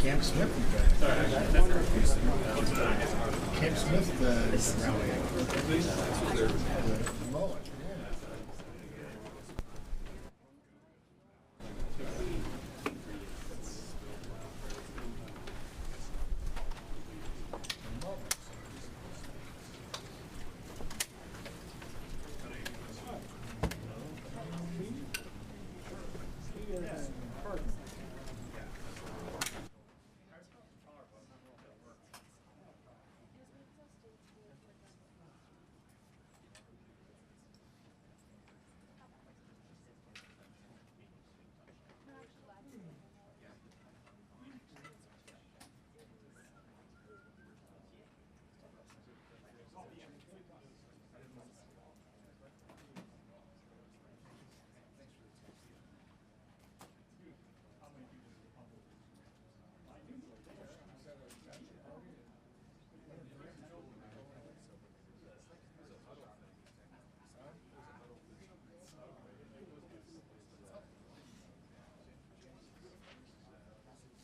Camp Smith. Camp Smith, the mullet.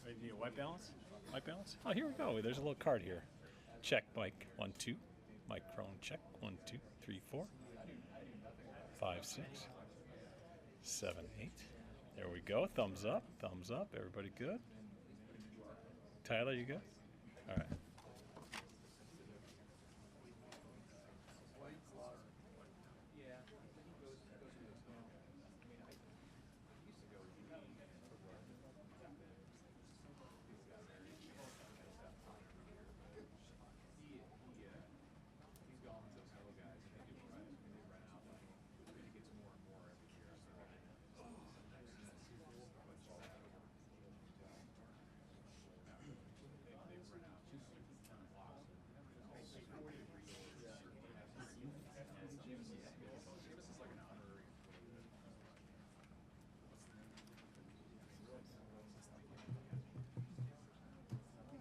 Do you need a white balance? White balance? Oh, here we go. There's a little card here. Check, Mike. 1, 2. Mike Crone, check. 1, 2, 3, 4. 5, 6. 7, 8. There we go. Thumbs up. Thumbs up. Everybody good? Tyler, you good? All right.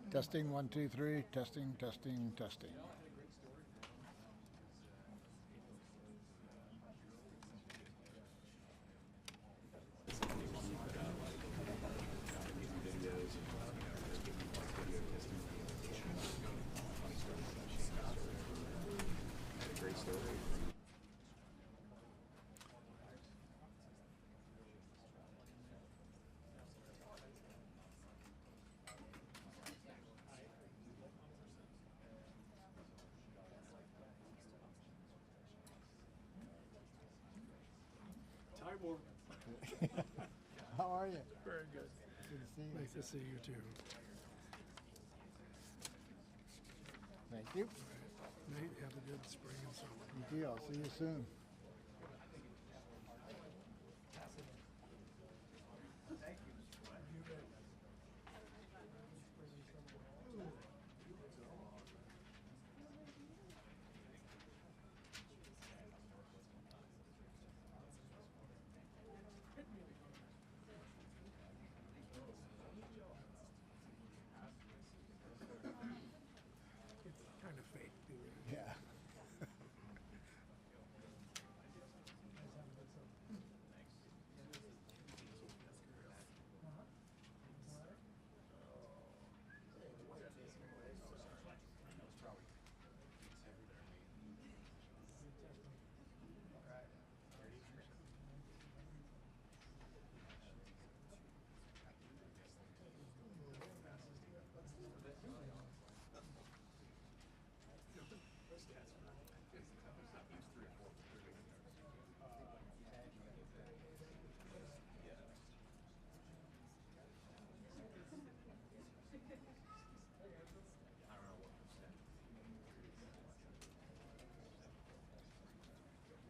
Testing, 1, 2, 3. Testing, testing, testing. How are you? Very good. Good to see you. Nice to see you too. Thank you. Nate, have a good spring and summer. You too. I'll see you soon. It's kind of fake, dude. Yeah.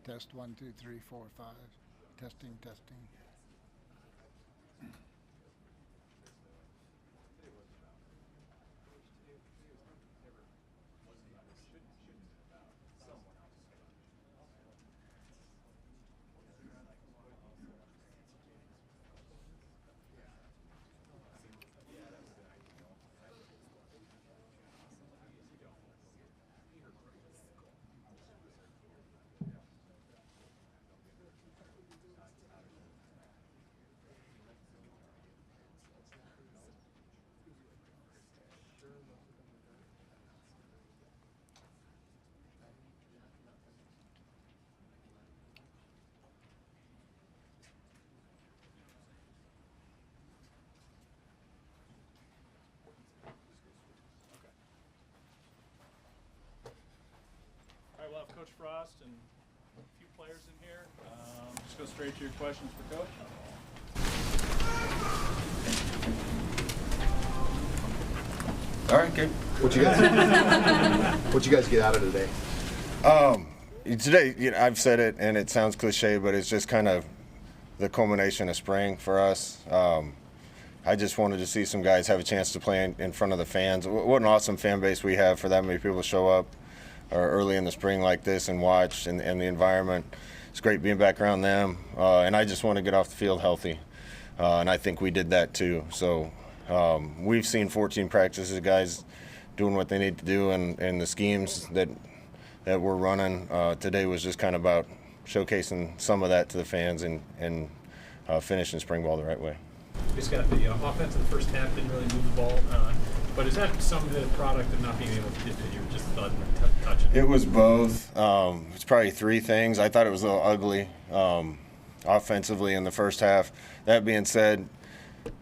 Test 1, 2, 3, 4, 5. Testing, testing. Coach Frost and a few players in here. Just go straight to your questions for Coach. All right, Gabe. What you guys get out of today? Today, I've said it, and it sounds cliche, but it's just kind of the culmination of spring for us. I just wanted to see some guys have a chance to play in front of the fans. What an awesome fan base we have for that many people to show up early in the spring like this and watch, and the environment. It's great being back around them, and I just want to get off the field healthy, and I think we did that too. So we've seen 14 practices, guys doing what they need to do, and the schemes that we're running. Today was just kind of about showcasing some of that to the fans and finishing spring ball the right way. Just got the offense in the first half, didn't really move the ball. But is that some of the product of not being able to get to you just touch it? It was both. It's probably three things. I thought it was a little ugly offensively in the first half. That being said,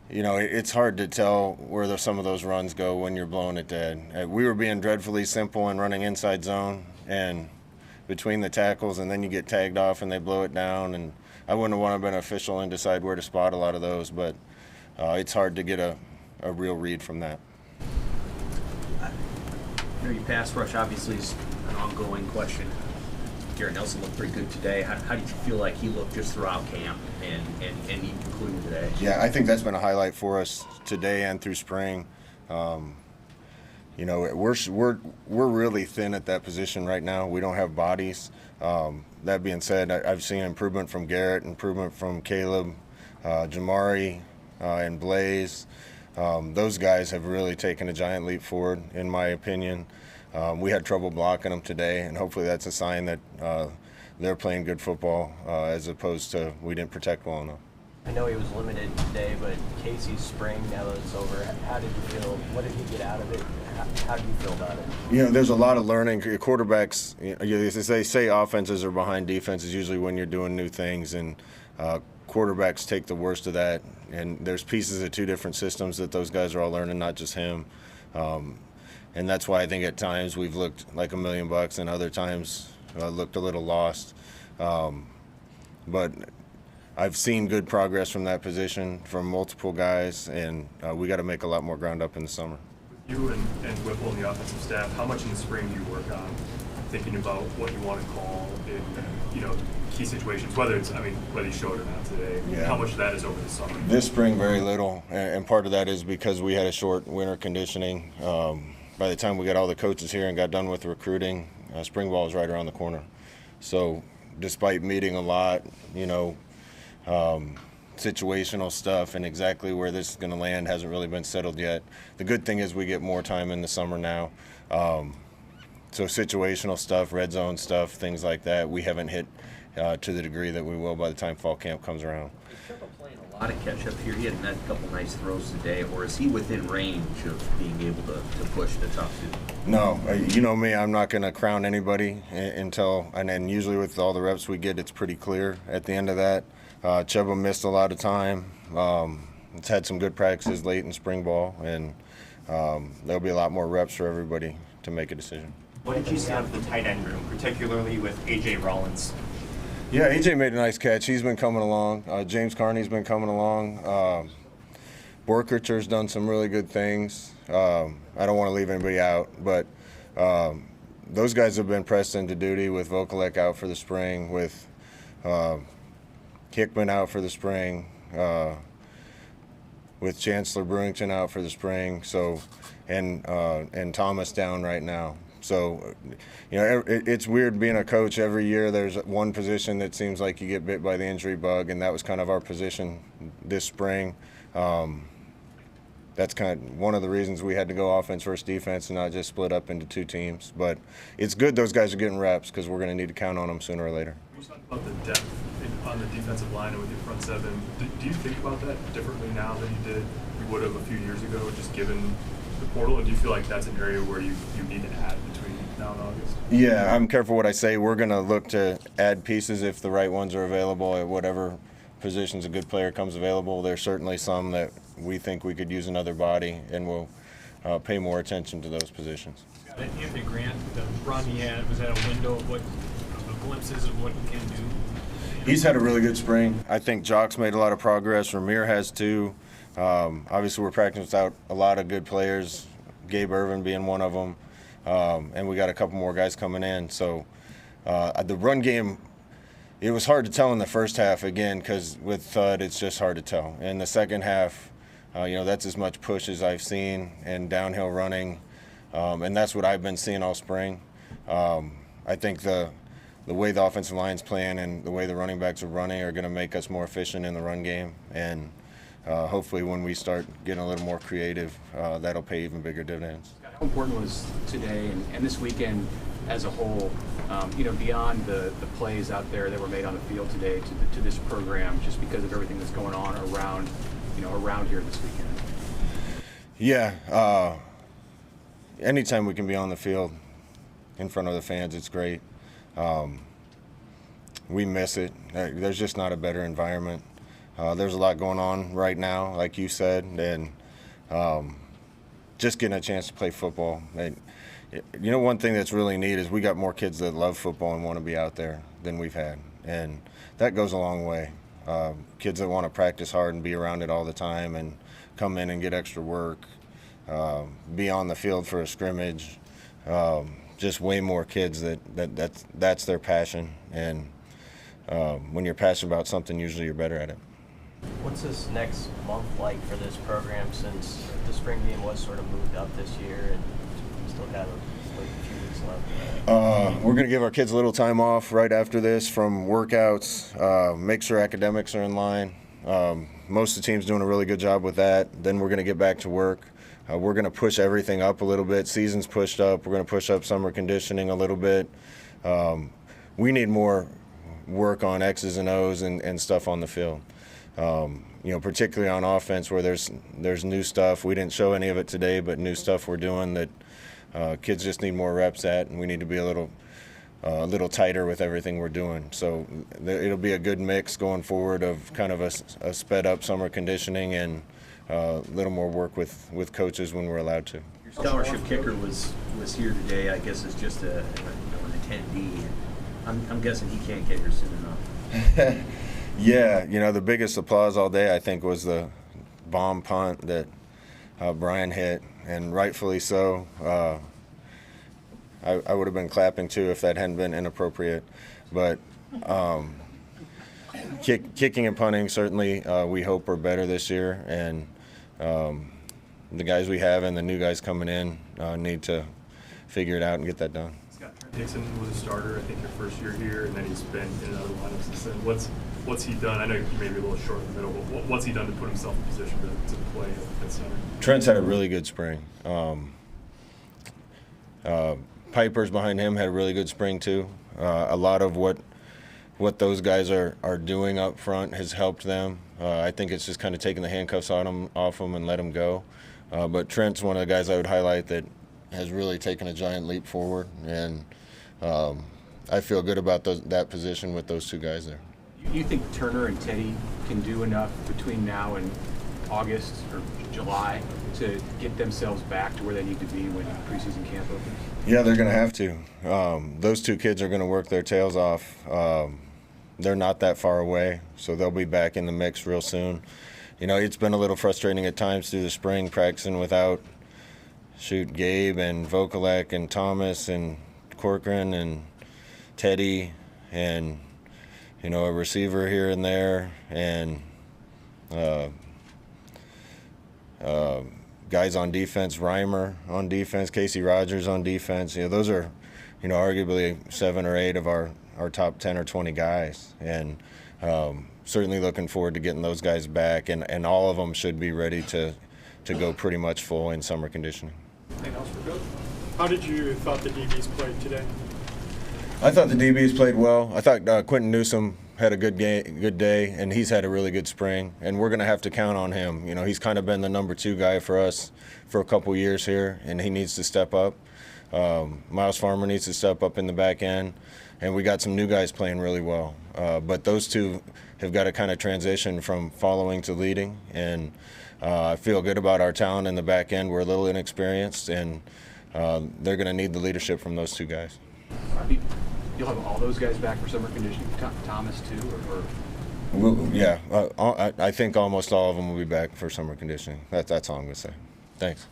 it's hard to tell where some of those runs go when you're blowing it dead. We were being dreadfully simple and running inside zone and between the tackles, and then you get tagged off and they blow it down. And I wouldn't have wanted to be an official and decide where to spot a lot of those, but it's hard to get a real read from that. Your pass rush obviously is an ongoing question. Garrett Nelson looked pretty good today. How did you feel like he looked just throughout camp and including today? Yeah, I think that's been a highlight for us today and through spring. We're really thin at that position right now. We don't have bodies. That being said, I've seen improvement from Garrett, improvement from Caleb, Jamari, and Blaze. Those guys have really taken a giant leap forward, in my opinion. We had trouble blocking them today, and hopefully that's a sign that they're playing good football as opposed to we didn't protect well enough. I know he was limited today, but Casey's spring, now that it's over, how did you feel? What did he get out of it? How do you feel about it? There's a lot of learning. Quarterbacks, as they say, offenses are behind defenses usually when you're doing new things, and quarterbacks take the worst of that. And there's pieces of two different systems that those guys are all learning, not just him. And that's why I think at times we've looked like $1 million and other times looked a little lost. But I've seen good progress from that position from multiple guys, and we got to make a lot more ground up in the summer. You and Whipple and the offensive staff, how much in the spring do you work on thinking about what you want to call in key situations, whether you showed it or not today? Yeah. How much of that is over the summer? This spring, very little, and part of that is because we had a short winter conditioning. By the time we got all the coaches here and got done with recruiting, spring ball was right around the corner. So despite meeting a lot, situational stuff and exactly where this is going to land hasn't really been settled yet. The good thing is we get more time in the summer now. So situational stuff, red zone stuff, things like that, we haven't hit to the degree that we will by the time fall camp comes around. Is Chippa playing a lot of catch up here? He had a couple nice throws today, or is he within range of being able to push the top two? No, you know me, I'm not going to crown anybody until, and then usually with all the reps we get, it's pretty clear at the end of that. Chubba missed a lot of time. It's had some good practices late in spring ball, and there'll be a lot more reps for everybody to make a decision. What did you see out of the tight end room, particularly with A.J. Rollins? Yeah, A.J. made a nice catch. He's been coming along. James Carney's been coming along. Borkercher's done some really good things. I don't want to leave anybody out, but those guys have been pressed into duty with Vokalek out for the spring, with Hickman out for the spring, with Chancellor Brewington out for the spring, and Thomas down right now. So, it's weird being a coach. Every year there's one position that seems like you get bit by the injury bug, and that was kind of our position this spring. That's kind of one of the reasons we had to go offense versus defense and not just split up into two teams. But it's good those guys are getting reps because we're going to need to count on them sooner or later. You talked about the depth on the defensive line and with your front seven. Do you think about that differently now than you would have a few years ago, just given the portal? And do you feel like that's an area where you need to add between now and August? Yeah, I'm careful what I say. We're going to look to add pieces if the right ones are available at whatever positions a good player comes available. There's certainly some that we think we could use another body, and we'll pay more attention to those positions. Anthony Grant, the run he had, was that a window of what glimpses of what he can do? He's had a really good spring. I think Jock's made a lot of progress. Ramir has too. Obviously, we're practicing without a lot of good players, Gabe Irvin being one of them, and we got a couple more guys coming in. So the run game, it was hard to tell in the first half, again, because with Thud, it's just hard to tell. In the second half, that's as much push as I've seen and downhill running, and that's what I've been seeing all spring. I think the way the offensive line's playing and the way the running backs are running are going to make us more efficient in the run game. And hopefully when we start getting a little more creative, that'll pay even bigger dividends. How important was today and this weekend as a whole, beyond the plays out there that were made on the field today to this program, just because of everything that's going on around here this weekend? Yeah. Anytime we can be on the field in front of the fans, it's great. We miss it. There's just not a better environment. There's a lot going on right now, like you said, and just getting a chance to play football. One thing that's really neat is we got more kids that love football and want to be out there than we've had, and that goes a long way. Kids that want to practice hard and be around it all the time and come in and get extra work, be on the field for a scrimmage. Just way more kids that's their passion, and when you're passionate about something, usually you're better at it. What's this next month like for this program, since the spring game was sort of moved up this year and still got a few weeks left? We're going to give our kids a little time off right after this from workouts, make sure academics are in line. Most of the team's doing a really good job with that. Then we're going to get back to work. We're going to push everything up a little bit. Season's pushed up. We're going to push up summer conditioning a little bit. We need more work on X's and O's and stuff on the field. Particularly on offense where there's new stuff. We didn't show any of it today, but new stuff we're doing that kids just need more reps at, and we need to be a little tighter with everything we're doing. So it'll be a good mix going forward of kind of a sped up summer conditioning and a little more work with coaches when we're allowed to. Your scholarship kicker was here today, I guess, as just an attendee. I'm guessing he can't get here soon enough. Yeah, the biggest applause all day, I think, was the bomb punt that Brian hit, and rightfully so. I would have been clapping too if that hadn't been inappropriate. But kicking and punting, certainly we hope are better this year, and the guys we have and the new guys coming in need to figure it out and get that done. Dixon was a starter, I think, your first year here, and then he's been in another lineup since then. What's he done? I know you may be a little short in the middle, but what's he done to put himself in position to play at center? Trent's had a really good spring. Piper's behind him had a really good spring too. A lot of what those guys are doing up front has helped them. I think it's just kind of taking the handcuffs off them and let them go. But Trent's one of the guys I would highlight that has really taken a giant leap forward, and I feel good about that position with those two guys there. You think Turner and Teddy can do enough between now and August or July to get themselves back to where they need to be when preseason camp opens? Yeah, they're going to have to. Those two kids are going to work their tails off. They're not that far away, so they'll be back in the mix real soon. It's been a little frustrating at times through the spring practicing without Gabe and Vokalek and Thomas and Corcoran and Teddy and a receiver here and there, and guys on defense, Reimer on defense, Casey Rogers on defense. Those are, arguably 7 or 8 of our top 10 or 20 guys, and certainly looking forward to getting those guys back, and all of them should be ready to go pretty much full in summer conditioning. How did you thought the DBs played today? I thought the DBs played well. I thought Quentin Newsome had a good day, and he's had a really good spring, and we're going to have to count on him. He's kind of been the number 2 guy for us for a couple years here, and he needs to step up. Miles Farmer needs to step up in the back end, and we got some new guys playing really well. But those two have got to kind of transition from following to leading, and I feel good about our talent in the back end. We're a little inexperienced, and they're going to need the leadership from those two guys. you'll have all those guys back for summer conditioning, Thomas too, or? Yeah, I think almost all of them will be back for summer conditioning. That's all I'm going to say. Thanks.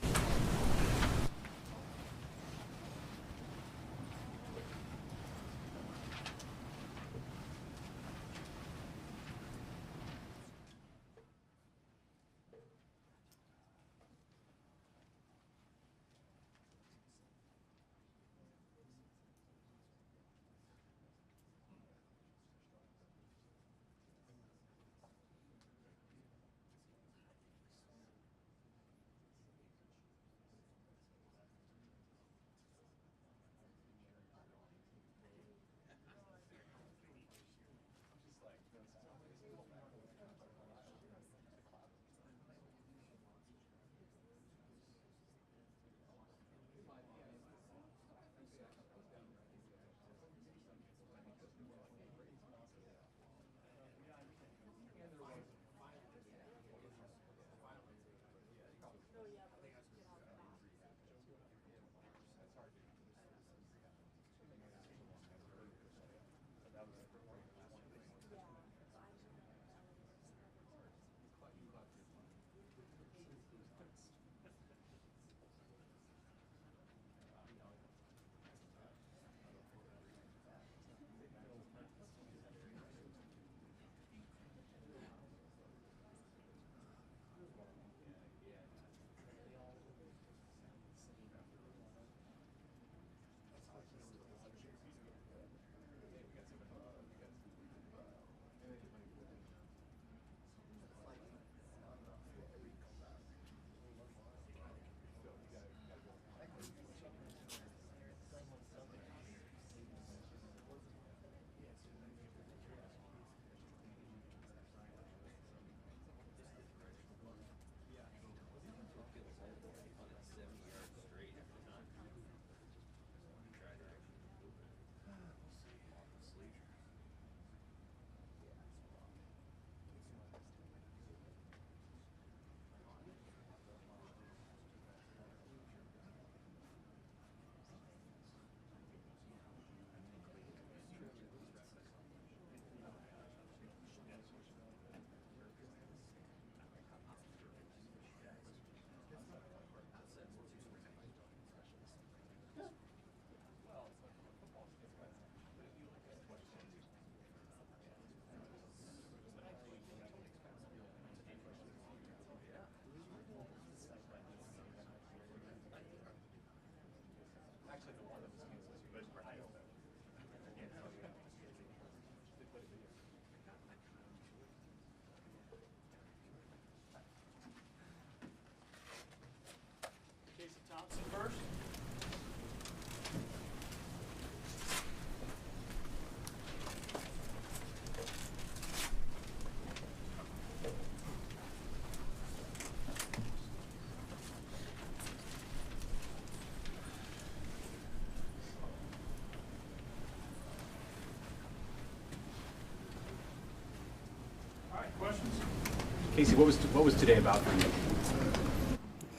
Casey, what was today about for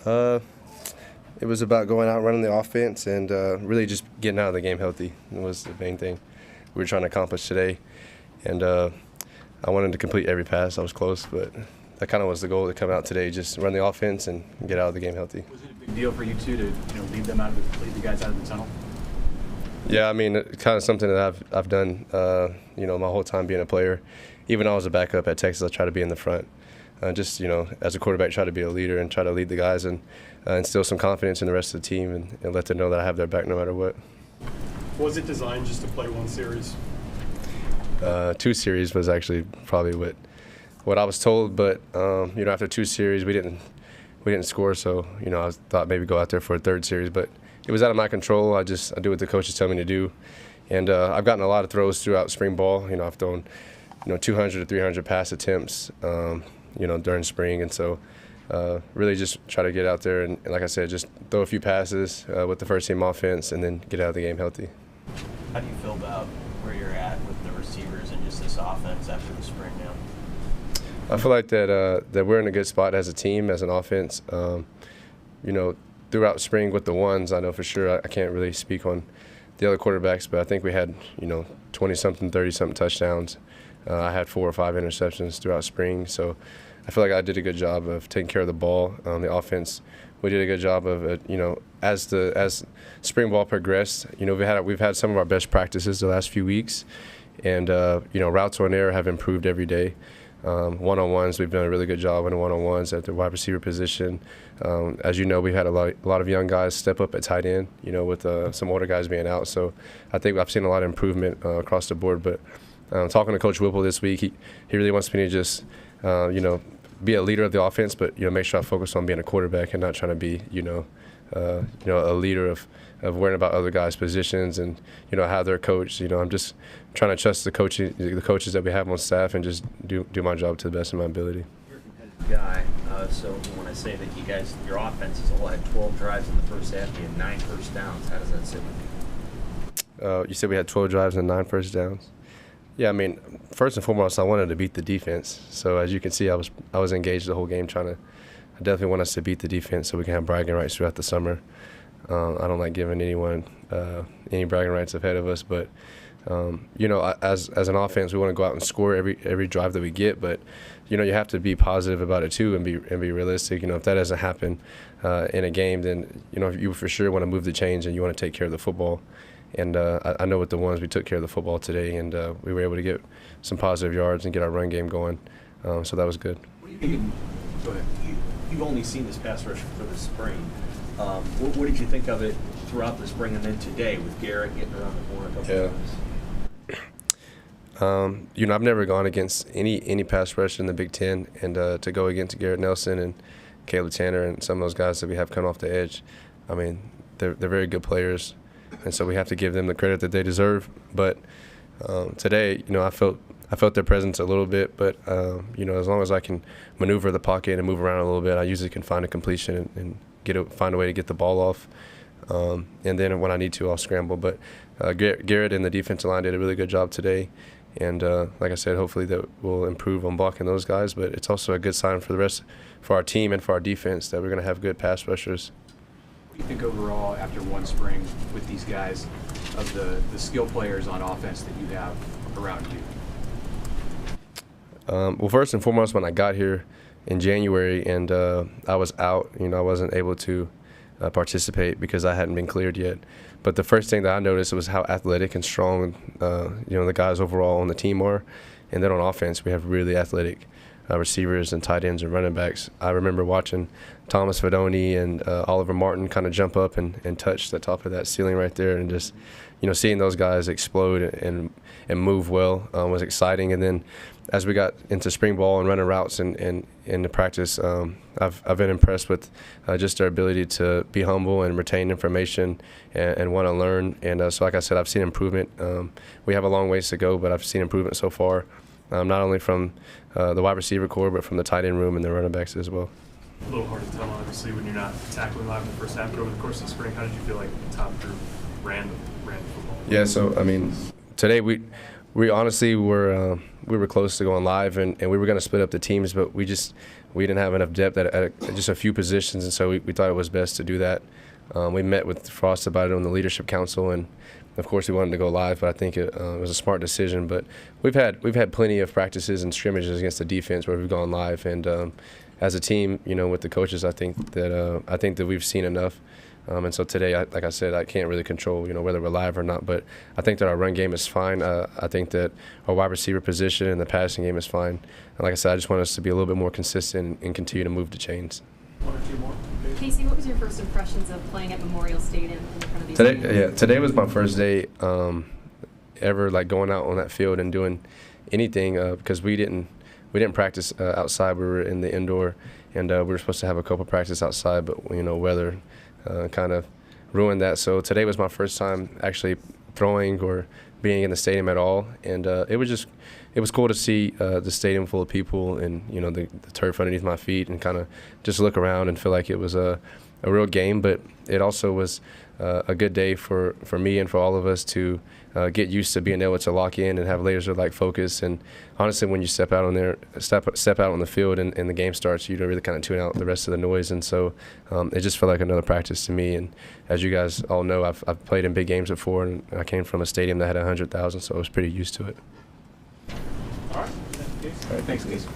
you? It was about going out, running the offense, and really just getting out of the game healthy. It was the main thing we were trying to accomplish today. And I wanted to complete every pass. I was close, but that kind of was the goal to come out today, just run the offense and get out of the game healthy. Was it a big deal for you two to lead the guys out of the tunnel? Yeah, I mean, kind of something that I've done, my whole time being a player. Even when I was a backup at Texas, I try to be in the front. Just, as a quarterback, try to be a leader and try to lead the guys and instill some confidence in the rest of the team and let them know that I have their back no matter what. Was it designed just to play one series? 2 series was actually probably what I was told, but after 2 series we didn't score, so I thought maybe go out there for a 3rd series, but it was out of my control. I do what the coaches tell me to do, and I've gotten a lot of throws throughout spring ball. I've thrown 200 to 300 pass attempts during spring, and so really just try to get out there and like I said, just throw a few passes with the first team offense and then get out of the game healthy. How do you feel about where you're at with the receivers and just this offense after the spring now? I feel like that we're in a good spot as a team, as an offense. Throughout spring with the ones, I know for sure I can't really speak on the other quarterbacks, but I think we had 20-something, 30-something touchdowns. I had 4 or 5 interceptions throughout spring, so I feel like I did a good job of taking care of the ball. The offense, we did a good job of as spring ball progressed. We've had some of our best practices the last few weeks, and routes on air have improved every day. One-on-ones, we've done a really good job in the one-on-ones at the wide receiver position. As you know, we've had a lot of young guys step up at tight end, with some older guys being out. So I think I've seen a lot of improvement across the board. But talking to Coach Whipple this week, he really wants me to just, be a leader of the offense, but make sure I focus on being a quarterback and not trying to be, a leader of worrying about other guys' positions and how they're coached. I'm just trying to trust the coaches that we have on staff and just do my job to the best of my ability. You're a competitive guy, so when I say that your offense as a whole had 12 drives in the first half, you had 9 first downs. How does that sit with you? You said we had 12 drives and 9 first downs. Yeah, I mean, first and foremost, I wanted to beat the defense. So as you can see, I was engaged the whole game I definitely want us to beat the defense so we can have bragging rights throughout the summer. I don't like giving anyone any bragging rights ahead of us, but as an offense, we want to go out and score every drive that we get. But you have to be positive about it too, and be realistic. If that doesn't happen in a game, then you for sure want to move the chains and you want to take care of the football. And I know with the ones we took care of the football today, and we were able to get some positive yards and get our run game going. So that was good. What do you think? Go ahead. You've only seen this pass rush for the spring. What did you think of it throughout the spring and then today with Garrett getting around the corner a couple times? I've never gone against any pass rush in the Big Ten, and to go against Garrett Nelson and Caleb Tanner and some of those guys that we have coming off the edge, I mean, they're very good players, and so we have to give them the credit that they deserve. But today, I felt their presence a little bit, but as long as I can maneuver the pocket and move around a little bit, I usually can find a completion and find a way to get the ball off. And then when I need to, I'll scramble. But Garrett and the defensive line did a really good job today. And like I said, hopefully that will improve on blocking those guys. But it's also a good sign for our team and for our defense that we're going to have good pass rushers. What do you think overall after one spring with these guys of the skill players on offense that you have around you? Well, first and foremost, when I got here in January and I was out, I wasn't able to participate because I hadn't been cleared yet. But the first thing that I noticed was how athletic and strong, the guys overall on the team are. And then on offense, we have really athletic receivers and tight ends and running backs. I remember watching Thomas Fedoni and Oliver Martin kind of jump up and touch the top of that ceiling right there, and just seeing those guys explode and move well was exciting. And then as we got into spring ball and running routes and in the practice, I've been impressed with just their ability to be humble and retain information and want to learn. And so like I said, I've seen improvement. We have a long ways to go, but I've seen improvement so far, not only from the wide receiver core, but from the tight end room and the running backs as well. A little hard to tell, obviously, when you're not tackling live in the first half, but over the course of the spring, how did you feel like the top group ran the football? Yeah, so, I mean, today we honestly were close to going live, and we were going to split up the teams, but we didn't have enough depth at just a few positions, and so we thought it was best to do that. We met with Frost about it on the leadership council, and of course we wanted to go live, but I think it was a smart decision. But we've had plenty of practices and scrimmages against the defense where we've gone live, and as a team, with the coaches, I think that we've seen enough. And so today, like I said, I can't really control, whether we're live or not. But I think that our run game is fine. I think that our wide receiver position and the passing game is fine. And like I said, I just want us to be a little bit more consistent and continue to move the chains. One or two more. Casey, what was your first impressions of playing at Memorial Stadium in front of these fans? Today was my first day ever going out on that field and doing anything because we didn't practice outside. We were in the indoor, and we were supposed to have a couple practice outside, but weather kind of ruined that. So today was my first time actually throwing or being in the stadium at all, and it was it was cool to see the stadium full of people and the turf underneath my feet and kind of just look around and feel like it was a real game. But it also was a good day for me and for all of us to get used to being able to lock in and have laser-like focus. And honestly, when you step out on the field and the game starts, you really kind of tune out the rest of the noise. And so it just felt like another practice to me. And as you guys all know, I've played in big games before, and I came from a stadium that had 100,000, so I was pretty used to it. All right. All right. Thanks, Case.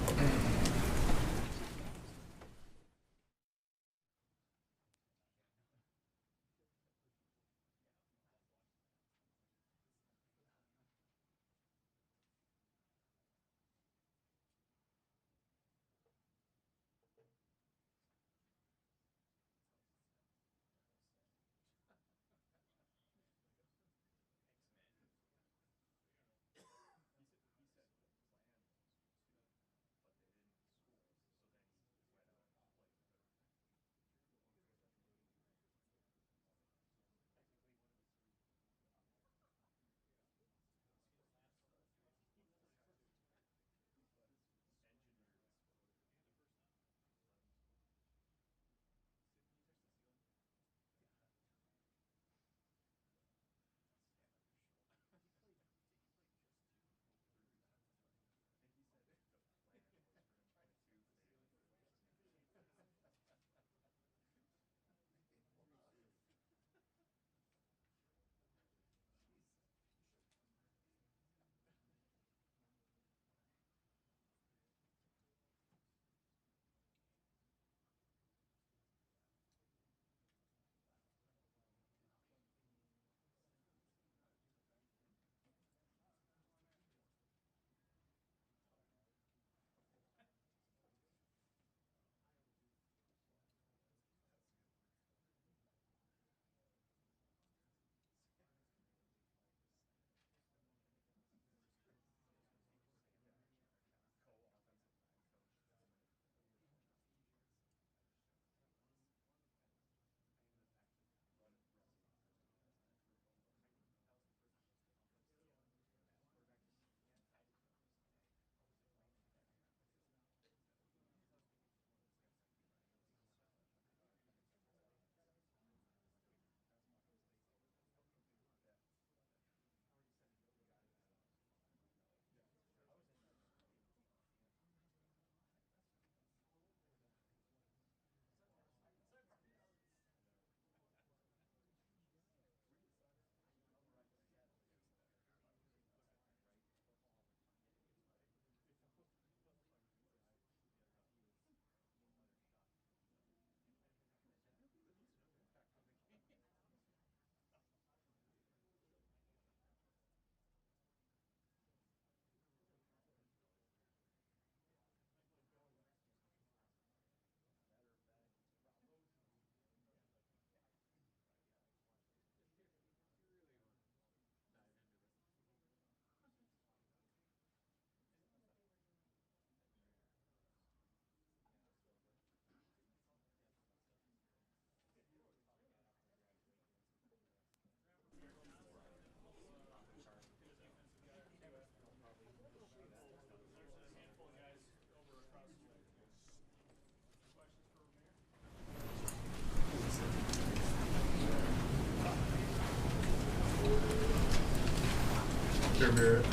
Jeremy,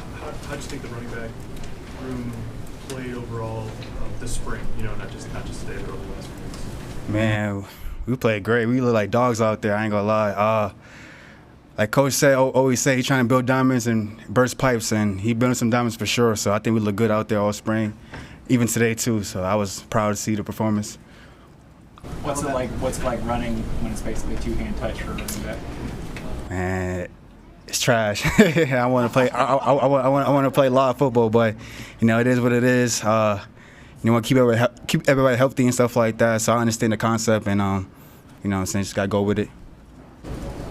how'd you think the running back room played overall this spring? Not just today, but over the last few weeks. Man, we played great. We look like dogs out there. I ain't gonna lie. Like Coach said, always say he's trying to build diamonds and burst pipes, and he building some diamonds for sure. So I think we look good out there all spring, even today too. So I was proud to see the performance. What's it like running when it's basically two-hand touch for a running back? Man, it's trash. I want to play. I want to play a lot of football, but it is what it is. You want to keep everybody healthy and stuff like that. So I understand the concept, and just gotta go with it.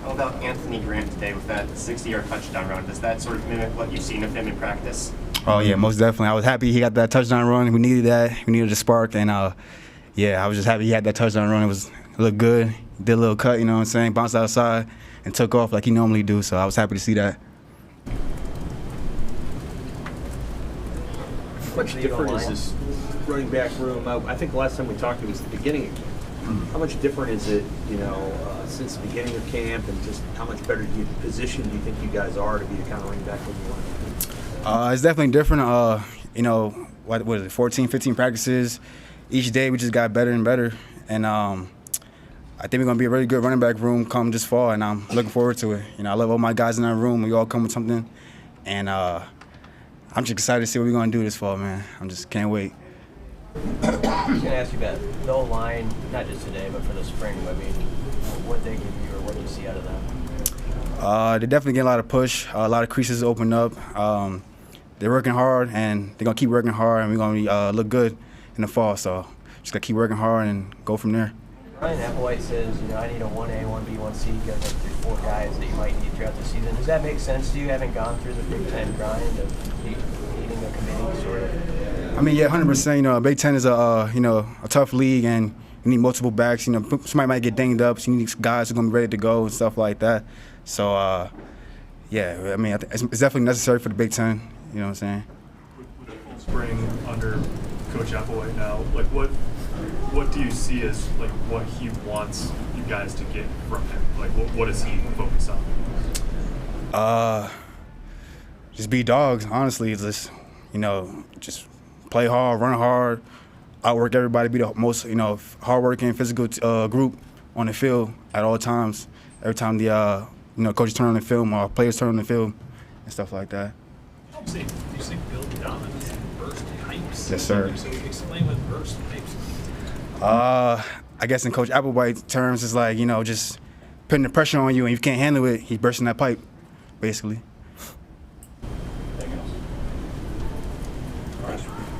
How about Anthony Grant today with that 60-yard touchdown run? Does that sort of mimic what you've seen of him in practice? Oh yeah, most definitely. I was happy he got that touchdown run. We needed that. We needed a spark, and I was just happy he had that touchdown run. It looked good. Did a little cut, bounced outside and took off like he normally do. So I was happy to see that. much different is this running back room? I think the last time we talked, it was the beginning of camp. How much different is it, since the beginning of camp, and just how much better position do you think you guys are to be the kind of running back that you want? It's definitely different. What is it, 14, 15 practices. Each day we just got better and better. And I think we're going to be a really good running back room come this fall, and I'm looking forward to it. I love all my guys in that room. We all come with something. And I'm just excited to see what we're going to do this fall, man. I just can't wait. I was going to ask you about the O-line, not just today, but for the spring. I mean, what they give you or what do you see out of them? They definitely get a lot of push. A lot of creases open up. They're working hard, and they're going to keep working hard, and we're going to look good in the fall. So just got to keep working hard and go from there. Ryan Applewhite says, I need a 1A, 1B, 1C. You guys have 3, 4 guys that you might need throughout the season. Does that make sense to you, having gone through the Big Ten grind of needing a committee, sort of? I mean, yeah, 100%. Big Ten is a tough league, and you need multiple backs. Somebody might get dinged up, so you need guys who are going to be ready to go and stuff like that. So, yeah, I mean, it's definitely necessary for the Big Ten. You know what I'm saying? With a full spring under Coach Applewhite now, like what do you see as like what he wants you guys to get from him? Like what does he focus on? Just be dogs. Honestly, just just play hard, run hard, outwork everybody, be the most hardworking, physical group on the field at all times. Every time the coaches turn on the film or players turn on the film and stuff like that. You say build dominance and burst types. Yes, sir. So explain what burst types mean. I guess in Coach Applewhite terms, it's like, just putting the pressure on you and you can't handle it, he's bursting that pipe, basically.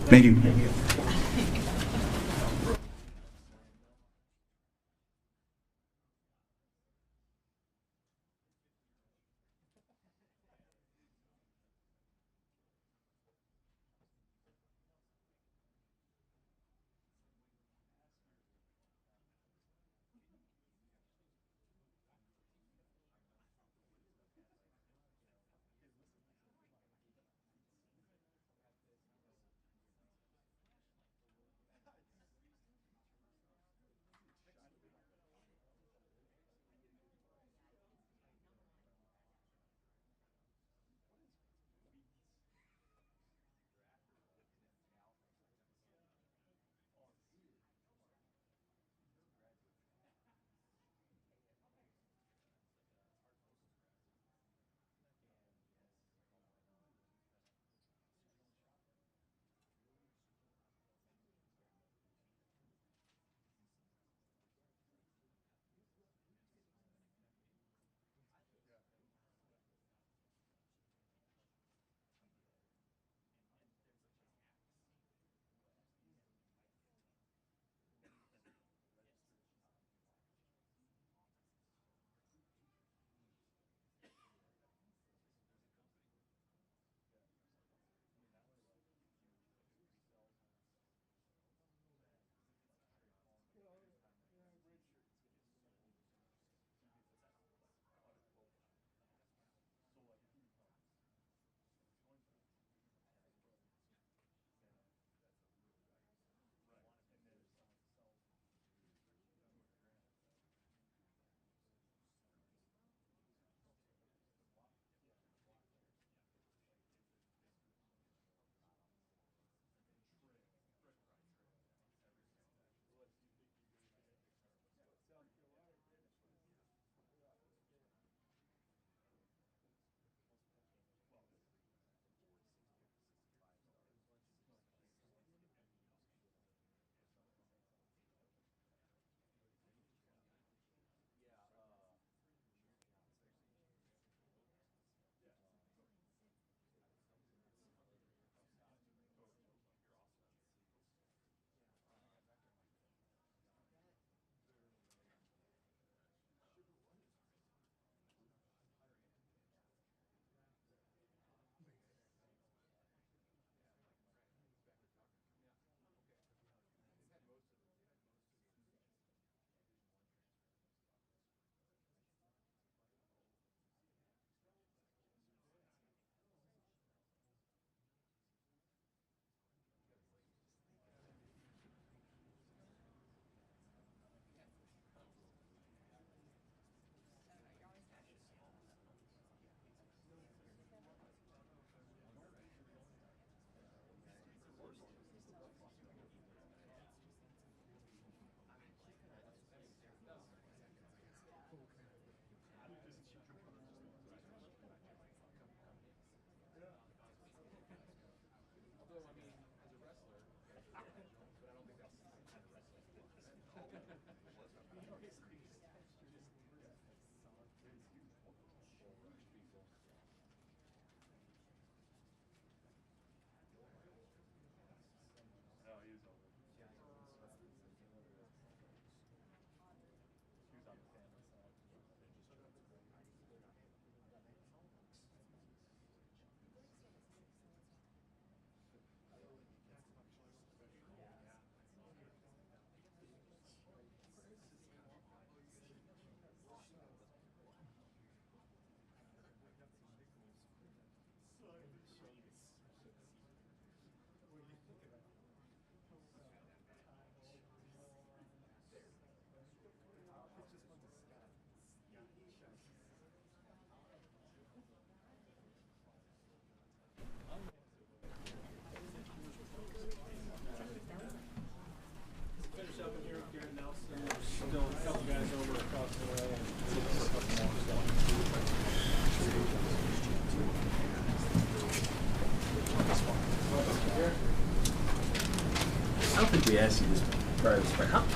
Thank you.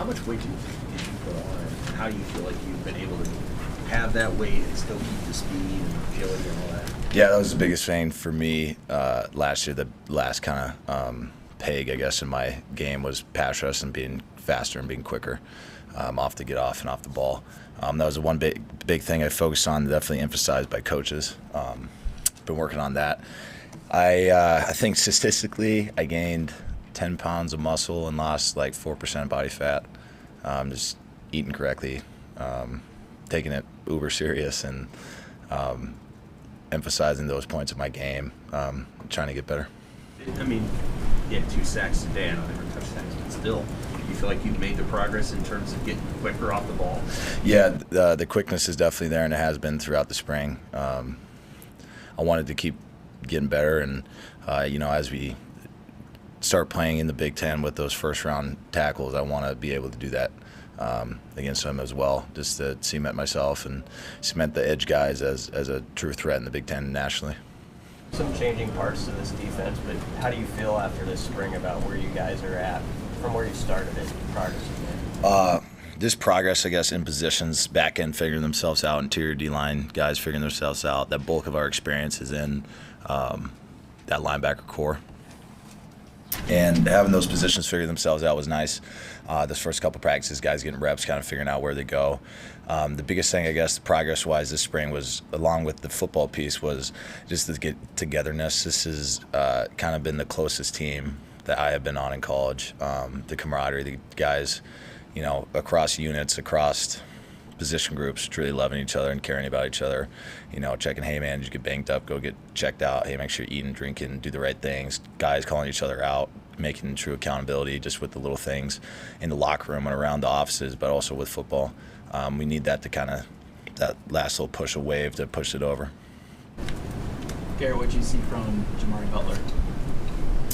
much weight did you put on it? And how do you feel like you've been able to have that weight and still keep the speed and agility and all that? Yeah, that was the biggest thing for me last year. The last kind of peg, I guess, in my game was pass rush and being faster and being quicker off the get off and off the ball. That was the one big thing I focused on, definitely emphasized by coaches. Been working on that. I think statistically I gained 10 pounds of muscle and lost like 4% body fat. Just eating correctly, taking it uber serious, and emphasizing those points of my game, trying to get better. I mean, you had 2 sacks today. I know they were touchdowns, but still, you feel like you've made the progress in terms of getting quicker off the ball? Yeah, the quickness is definitely there, and it has been throughout the spring. I wanted to keep getting better, and as we start playing in the Big Ten with those first-round tackles, I want to be able to do that against them as well, just to cement myself and cement the edge guys as a true threat in the Big Ten nationally. Some changing parts to this defense, but how do you feel after this spring about where you guys are at from where you started it, progress you made? Just progress, I guess, in positions, back end figuring themselves out, interior D-line guys figuring themselves out. That bulk of our experience is in that linebacker core. And having those positions figure themselves out was nice. This first couple practices, guys getting reps, kind of figuring out where they go. The biggest thing, I guess, progress-wise this spring was, along with the football piece, was just the get togetherness. This has kind of been the closest team that I have been on in college. The camaraderie, the guys, across units, across position groups, truly loving each other and caring about each other. Checking, hey man, did you get banged up? Go get checked out. Hey, make sure you're eating, drinking, do the right things. Guys calling each other out, making true accountability just with the little things in the locker room and around the offices, but also with football. We need that to kind of, that last little push of wave to push it over. Garrett, what did you see from Jamari Butler?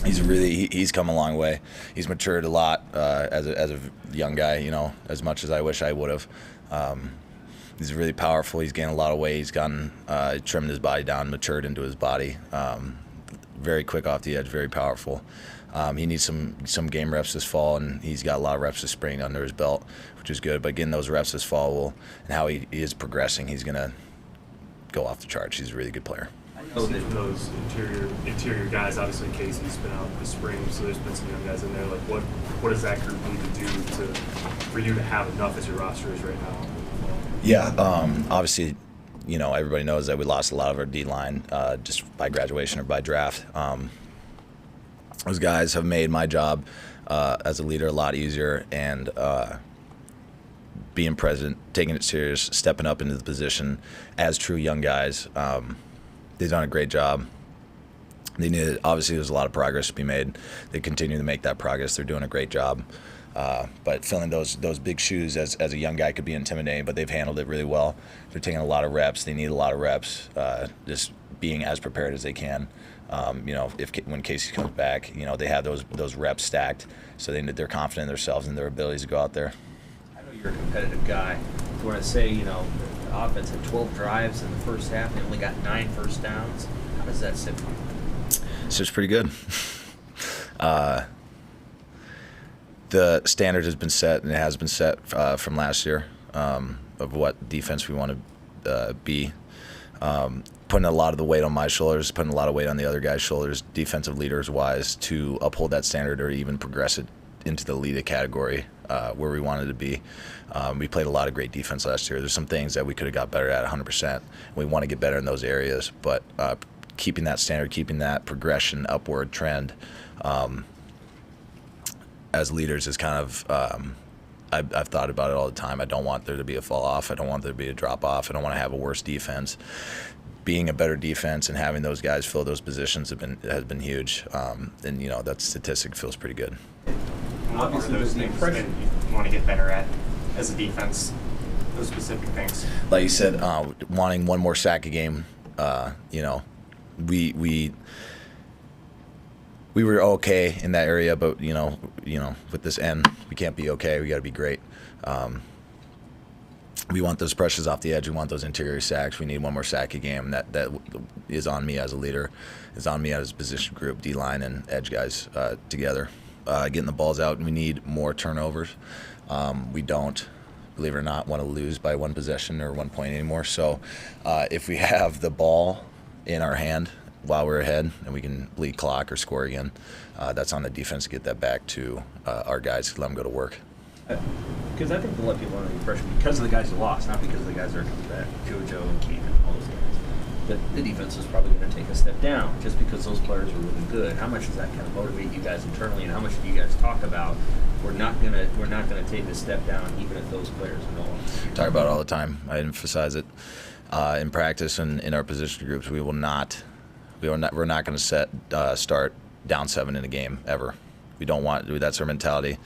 He's come a long way. He's matured a lot as a young guy, as much as I wish I would have. He's really powerful. He's gained a lot of weight. He's gotten trimmed his body down, matured into his body. Very quick off the edge, very powerful. He needs some game reps this fall, and he's got a lot of reps this spring under his belt, which is good. But getting those reps this fall and how he is progressing, he's going to go off the charts. He's a really good player. Those interior guys, obviously Casey's been out this spring, so there's been some young guys in there. Like, what does that group need to do for you to have enough as your roster is right now? Yeah, obviously, everybody knows that we lost a lot of our D-line just by graduation or by draft. Those guys have made my job as a leader a lot easier, and being present, taking it serious, stepping up into the position as true young guys. They've done a great job. Obviously, there's a lot of progress to be made. They continue to make that progress. They're doing a great job. But filling those big shoes as a young guy could be intimidating, but they've handled it really well. They're taking a lot of reps. They need a lot of reps, just being as prepared as they can. When Casey comes back, they have those reps stacked, so they're confident in themselves and their abilities to go out there. I know you're a competitive guy. So when I say, the offense had 12 drives in the first half, they only got 9 first downs. How does that sit with you? So it's pretty good. The standard has been set, and it has been set from last year of what defense we want to be. Putting a lot of the weight on my shoulders, putting a lot of weight on the other guys' shoulders, defensive leaders-wise, to uphold that standard or even progress it into the leader category where we wanted to be. We played a lot of great defense last year. There's some things that we could have got better at 100%. We want to get better in those areas, but keeping that standard, keeping that progression, upward trend as leaders is kind of I've thought about it all the time. I don't want there to be a fall off. I don't want there to be a drop off. I don't want to have a worse defense. Being a better defense and having those guys fill those positions has been huge. And that statistic feels pretty good. What are those things that you want to get better at as a defense? Those specific things. Like you said, wanting one more sack a game. We were okay in that area, but with this end, we can't be okay. We got to be great. We want those pressures off the edge. We want those interior sacks. We need one more sack a game. That is on me as a leader. It's on me as a position group, D-line and edge guys together. getting the balls out, and we need more turnovers. We don't, believe it or not, want to lose by one possession or 1 point anymore. So if we have the ball in our hand while we're ahead and we can bleed clock or score again, that's on the defense to get that back to our guys to let them go to work. Because I think a lot of people want to be freshmen because of the guys who lost, not because of the guys that are coming back, JoJo and Keaton and all those guys. That the defense is probably going to take a step down just because those players are really good. How much does that kind of motivate you guys internally, and how much do you guys talk about we're not gonna take a step down even if those players are no longer? Talk about it all the time. I emphasize it in practice and in our position groups. We're not going to start down 7 in a game ever. We don't want. That's our mentality.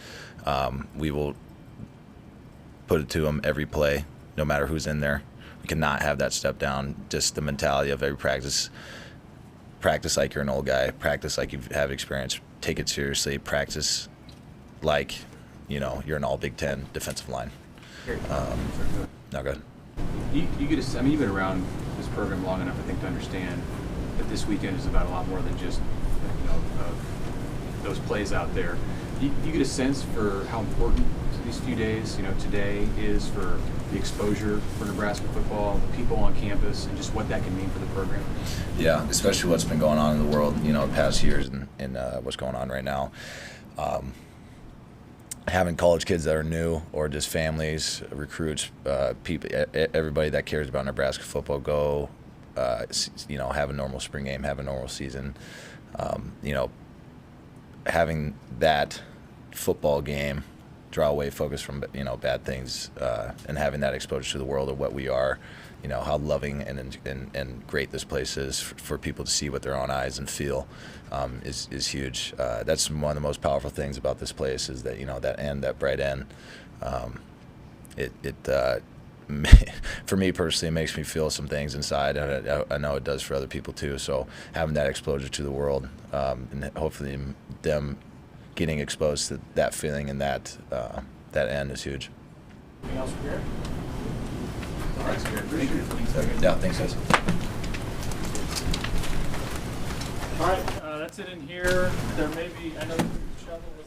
We will put it to them every play, no matter who's in there. We cannot have that step down. Just the mentality of every practice. Practice like you're an old guy. Practice like you have experience. Take it seriously. Practice like, you're an all Big Ten defensive line. No, go ahead. You get a, I mean, you've been around this program long enough, I think, to understand that this weekend is about a lot more than just, those plays out there. You get a sense for how important these few days, today is for the exposure for Nebraska football, the people on campus, and just what that can mean for the program? Yeah, especially what's been going on in the world, the past years and what's going on right now. Having college kids that are new, or just families, recruits, people, everybody that cares about Nebraska football go, have a normal spring game, have a normal season. Having that football game draw away focus from bad things, and having that exposure to the world of what we are, how loving and great this place is for people to see with their own eyes and feel, is huge. That's one of the most powerful things about this place, is that that bright end. For me personally, it makes me feel some things inside, and I know it does for other people too. So having that exposure to the world, and hopefully them getting exposed to that feeling and that end is huge. Anything else, Garrett? All right, thank you. Yeah, thanks, guys. All right, that's it in here. There may be, I know Shovel was